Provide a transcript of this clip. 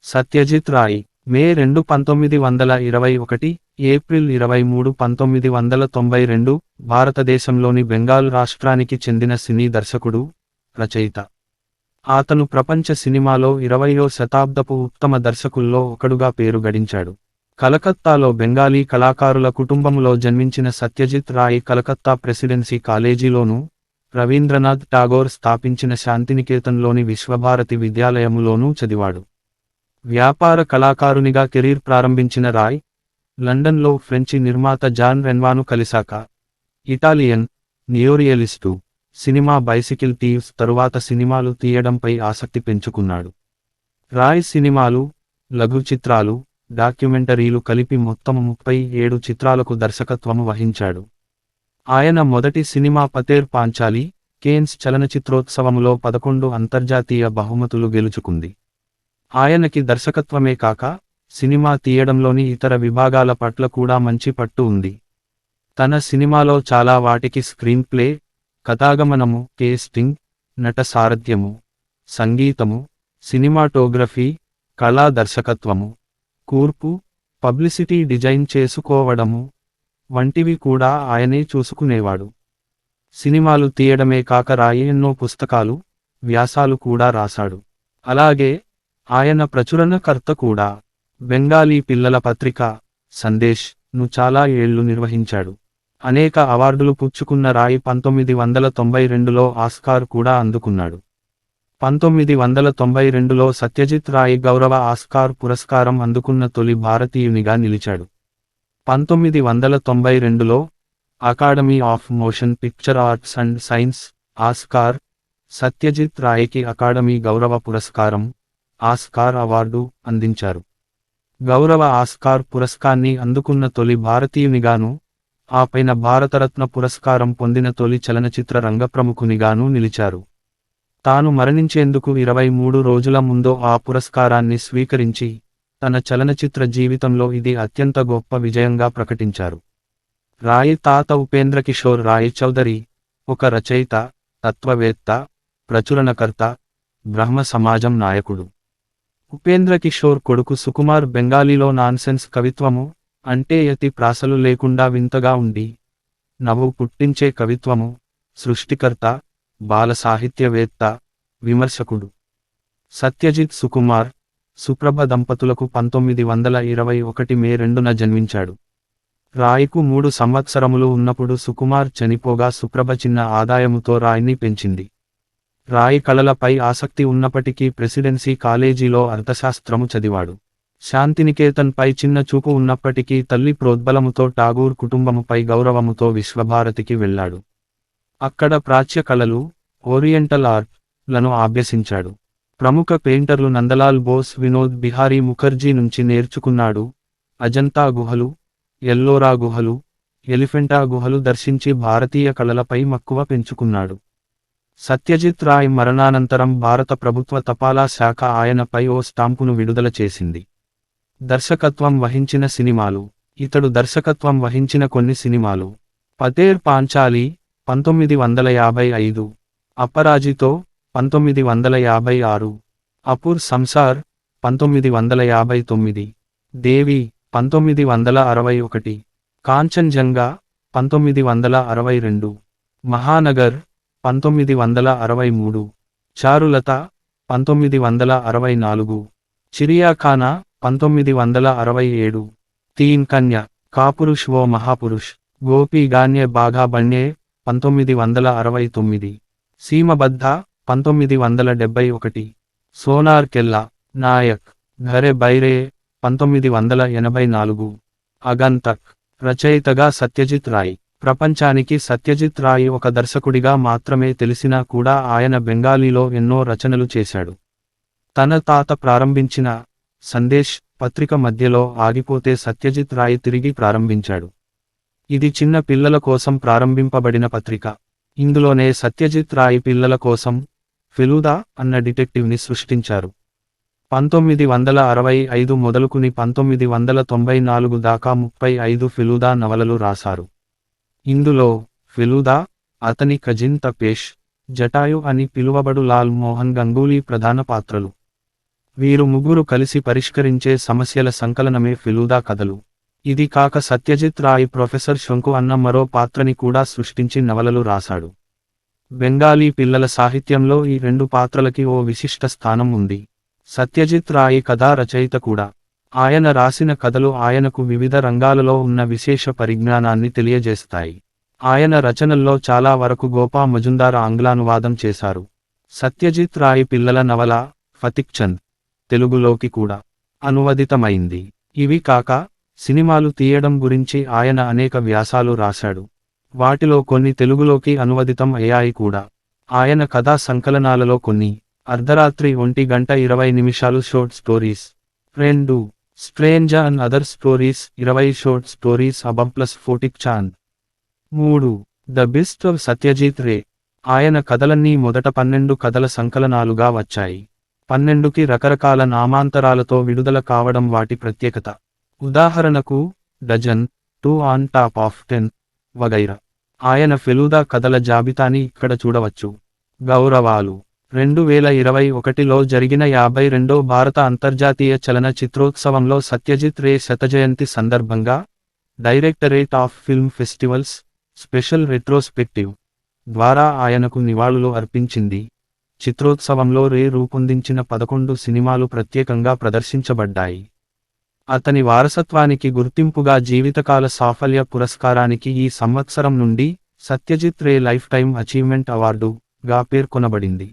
సత్యజిత్ రాయ్ మే 2 1921 April 23 1992 భారతదేశంలోని బెంగాల్ రాష్ట్రానికి చెందిన సినీ దర్శకుడు, రచయిత. అతను ప్రపంచ సినిమాలో 20వ శతాబ్దపు ఉత్తమ దర్శకుల్లో ఒకడుగా పేరు గడించాడు. కలకత్తాలో బెంగాలీ కళాకారుల కుటుంబంలో జన్మించిన సత్యజిత్ రాయ్ కలకత్తా ప్రెసిడెన్సీ కాలేజీలోనూ, రవీంద్రనాథ్ ఠాగోర్ స్థాపించిన శాంతినికేతన్లోని విశ్వభారతి విద్యాలయములోనూ చదివాడు. వ్యాపార కళాకారునిగా కెరీర్ ప్రారంభించిన రాయ్, లండన్లో ఫ్రెంచి నిర్మాత జాన్ రెన్వాను కలిశాక, Italian neorealist cinema bicycle thieves తరువాత సినిమాలు తీయడంపై ఆసక్తి పెంచుకున్నాడు. రాయ్ సినిమాలు, లఘు చిత్రాలు, డాక్యుమెంటరీలు కలిపి మొత్తం 37 చిత్రాలకు దర్శకత్వము వహించాడు. ఆయన మొదటి సినిమా పతేర్ పాంచాలి, కేన్స్ చలనచిత్రోత్సవములో 11 అంతర్జాతీయ బహుమతులు గెలుచుకుంది. ఆయనకి దర్శకత్వమే కాక, సినిమా తీయడంలోని ఇతర విభాగాల పట్ల కూడా మంచి పట్టు ఉంది. తన సినిమాలో చాలా వాటికి స్క్రీన్ ప్లే, కథాగమనము, కేస్టింగ్, నట సారథ్యము, సంగీతము, సినిమాటోగ్రఫీ, కళా దర్శకత్వము, కూర్పు, పబ్లిసిటీ డిజైన్ చేసుకోవడము వంటివి కూడా ఆయనే చూసుకునేవాడు. సినిమాలు తీయడమే కాక రాయ్ ఎన్నో పుస్తకాలు, వ్యాసాలు కూడా రాశాడు. అలాగే ఆయన ప్రచురణకర్త కూడా. బెంగాలీ పిల్లల పత్రిక సందేశ్ ను చాలా ఏళ్లు నిర్వహించాడు. అనేక అవార్డులు పుచ్చుకున్న రాయ్ 1992లో ఆస్కార్ కూడా అందుకున్నాడు. 1992లో సత్యజిత్ రాయ్ గౌరవ ఆస్కార్ పురస్కారం అందుకున్న తొలి భారతీయునిగా నిలిచాడు. 1992లో academy of motion picture arts and science Oscar, Satyajit రాయ్కి అకాడమీ గౌరవ పురస్కారం, ఆస్కార్ అవార్డు అందించారు. గౌరవ ఆస్కార్ పురస్కారాన్ని అందుకున్న తొలి భారతీయునిగాను, ఆపైన భారతరత్న పురస్కారం పొందిన తొలి చలనచిత్ర రంగ ప్రముఖునిగాను నిలిచారు. తాను మరణించేందుకు 23 రోజుల ముందో ఆ పురస్కారాన్ని స్వీకరించి, తన చలనచిత్ర జీవితంలో ఇది అత్యంత గొప్ప విజయంగా ప్రకటించారు. రాయ్ తాత ఉపేంద్రకిషోర్ రాయ్ చౌదరి ఒక రచయిత, తత్వవేత్త, ప్రచురణకర్త, బ్రహ్మ సమాజం నాయకుడు. ఉపేంద్రకిషోర్ కొడుకు సుకుమార్ బెంగాలీలో నాన్సెన్స్ కవిత్వము, అంటే యతి ప్రాసలు లేకుండా వింతగా ఉండి నవ్వు పుట్టించే కవిత్వము, సృష్టికర్త, బాల సాహిత్యవేత్త, విమర్శకుడు. సత్యజిత్ సుకుమార్, సుప్రభ దంపతులకు 1921 మే 2న జన్మించాడు. రాయ్కు 3 సంవత్సరములు ఉన్నప్పుడు సుకుమార్ చనిపోగా సుప్రభ చిన్న ఆదాయముతో రాయ్ని పెంచింది. రాయ్ కళలపై ఆసక్తి ఉన్నప్పటికీ ప్రెసిడెన్సీ కాలేజీలో అర్థశాస్త్రము చదివాడు. శాంతినికేతన్పై చిన్న చూపు ఉన్నప్పటికీ తల్లి ప్రోద్బలముతో ఠాగూర్ కుటుంబముపై గౌరవముతో విశ్వభారతికి వెళ్ళాడు. అక్కడ ప్రాచ్య కళలు, ఓరియంటల్ ఆర్ట్ లను అభ్యసించాడు. ప్రముఖ పెయింటర్లు నందలాల్ బోస్, వినోద్ బిహారీ ముఖర్జీ నుంచి నేర్చుకున్నాడు. అజంతా గుహలు, ఎల్లోరా గుహలు, ఎలిఫెంటా గుహలు దర్శించి భారతీయ కళలపై మక్కువ పెంచుకున్నాడు. సత్యజిత్ రాయ్ మరణానంతరం భారత ప్రభుత్వ తపాలా శాఖ ఆయనపై ఓ స్టాంపును విడుదల చేసింది. దర్శకత్వం వహించిన సినిమాలు. ఇతడు దర్శకత్వం వహించిన కొన్ని సినిమాలు: పతేర్ పాంచాలి 1955, అపరాజితో 1956, అపుర్ సంసార్ 1959, దేవి 1961, కాంచన్జంగా 1962, మహానగర్ 1963, చారులత 1964, చిరియాఖానా 1967, తీన్ కన్య, కాపురుష్ వో మహాపురుష్, గోపీ గాన్యే బాఘా బన్యే 1969, సీమబద్ధ 1971, సోనార్ కెల్లా, నాయక్, ఘరే బైరే 1984, అగంతక్. రచయితగా సత్యజిత్ రాయ్. ప్రపంచానికి సత్యజిత్ రాయ్ ఒక దర్శకుడిగా మాత్రమే తెలిసినా కూడా ఆయన బెంగాలీలో ఎన్నో రచనలు చేశాడు. తన తాత ప్రారంభించిన సందేశ్ పత్రిక మధ్యలో ఆగిపోతే సత్యజిత్ రాయ్ తిరిగి ప్రారంభించాడు. ఇది చిన్న పిల్లల కోసం ప్రారంభింపబడిన పత్రిక. ఇందులోనే సత్యజిత్ రాయ్ పిల్లల కోసం ఫెలూదా అన్న డిటెక్టివ్ని సృష్టించారు. 1965 మొదలుకుని 1994 దాకా 35 ఫెలూదా నవలలు రాశారు. ఇందులో ఫెలూదా, అతని కజిన్ తపేష్, జటాయు అని పిలువబడు లాల్ మోహన్ గంగూలీ ప్రధాన పాత్రలు. వీరు ముగ్గురు కలిసి పరిష్కరించే సమస్యల సంకలనమే ఫెలూదా కథలు. ఇది కాక సత్యజిత్ రాయ్ ప్రొఫెసర్ శంకు అన్న మరో పాత్రని కూడా సృష్టించి నవలలు రాశాడు. బెంగాలీ పిల్లల సాహిత్యంలో ఈ రెండు పాత్రలకి ఓ విశిష్ట స్థానం ఉంది. సత్యజిత్ రాయ్ కథా రచయిత కూడా. ఆయన రాసిన కథలు ఆయనకు వివిధ రంగాలలో ఉన్న విశేష పరిజ్ఞానాన్ని తెలియజేస్తాయి. ఆయన రచనల్లో చాలా వరకు గోపా మజుందార్ ఆంగ్లానువాదం చేశారు. సత్యజిత్ రాయ్ పిల్లల నవల ఫతిక్చంద్ తెలుగులోకి కూడా అనువదితమైంది. ఇవి కాక సినిమాలు తీయడం గురించి ఆయన అనేక వ్యాసాలు రాశాడు. వాటిలో కొన్ని తెలుగులోకి అనువదితం అయ్యాయి కూడా. ఆయన కథా సంకలనాలలో కొన్ని అర్ధరాత్రి 1:20 short stories, 2 strange and other stories 20 short stories అబం Phatik Chand, 3 the best of Satyajit Ray. ఆయన కథలన్నీ మొదట 12 కథల సంకలనాలుగా వచ్చాయి. 12కి రకరకాల నామాంతరాలతో విడుదల కావడం వాటి ప్రత్యేకత. ఉదాహరణకు డజన్, 2 ఆన్ టాప్ ఆఫ్ 10 వగైరా. ఆయన ఫెలూదా కథల జాబితాని ఇక్కడ చూడవచ్చు. గౌరవాలు 2021లో జరిగిన 52వ భారత అంతర్జాతీయ చలన చిత్రోత్సవంలో సత్యజిత్ రే శతజయంతి సందర్భంగా directorate of film festivals special retrospective ద్వారా ఆయనకు నివాళులు అర్పించింది. చిత్రోత్సవంలో రే రూపొందించిన 11 సినిమాలు ప్రత్యేకంగా ప్రదర్శించబడ్డాయి. అతని వారసత్వానికి గుర్తింపుగా జీవితకాల సాఫల్య పురస్కారానికి ఈ సంవత్సరం నుండి Satyajit Ray life time achievement అవార్డుగా పేర్కొనబడింది.